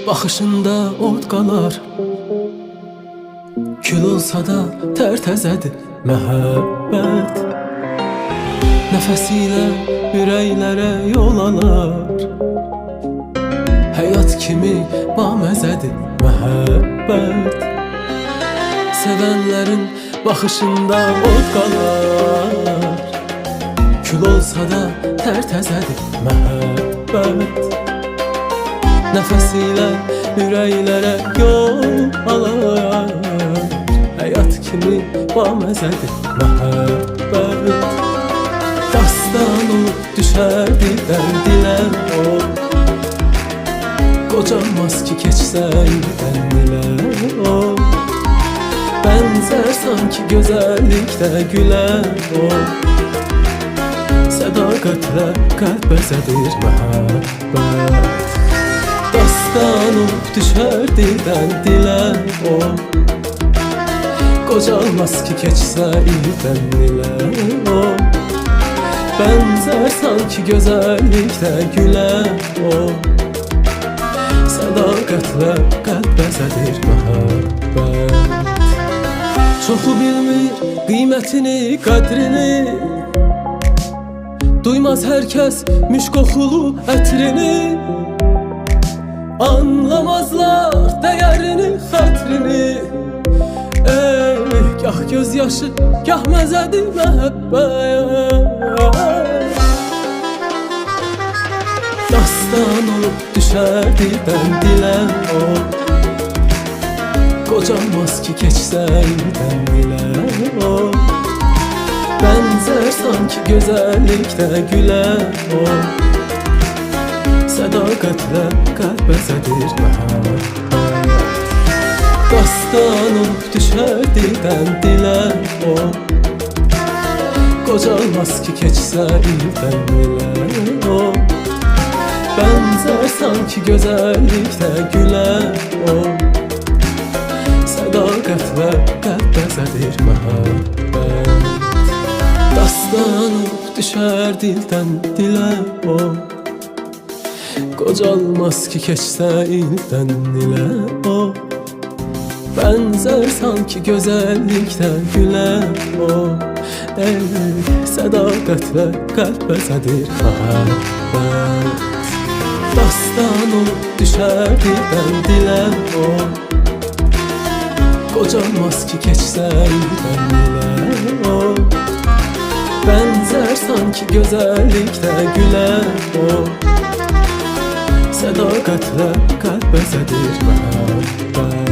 Baxışında od qalar, kül olsa da tərtəzədir məhəbbət. Nəfəsilə ürəklərə yol alar, həyat kimi baməzədir məhəbbət. Sevənlərin baxışında od qalar, kül olsa da tərtəzədir məhəbbət. Nəfəsilə ürəklərə yol alar, həyat kimi baməzədir məhəbbət. Dastan olub düşərdi dərdilə o, qocalmaz ki keçsə ildən ilə o. Bənzər sanki gözəllikdə gülə o, sədaqətlə qəlb bəzədir məhəbbət. Dastan olub düşərdi dərdilə o, qocalmaz ki keçsə ildən ilə o. Bənzər sanki gözəllikdə gülə o, sədaqətlə qəlb bəzədir məhəbbət. Çoxu bilmir qiymətini, qədrini, duymaz hər kəs müşk qoxulu ətrini. Anlamazlar dəyərini, xətrini, gah göz yaşı, gah məzədir məhəbbət. Dastan olub düşərdi bəndilə o, qocalmaz ki keçsə ildən ilə o. Bənzər sanki gözəllikdə gülə o, sədaqətlə qəlb bəzədir məhəbbət. Dastan olub düşərdi dəndilə o, qocalmaz ki keçsə ildən ilə o. Bənzər sanki gözəllikdə gülə o, sədaqətlə qəlb bəzədir məhəbbət. Dastan olub düşər dildən dilə o, qocalmaz ki keçsə ildən ilə o. Bənzər sanki gözəllikdə gülə o, sədaqətlə qəlb bəzədir məhəbbət. Dastan olub düşərdi dəndilə o, qocalmaz ki keçsə ildən ilə o. Bənzər sanki gözəllikdə gülə o, sədaqətlə qəlb bəzədir məhəbbət.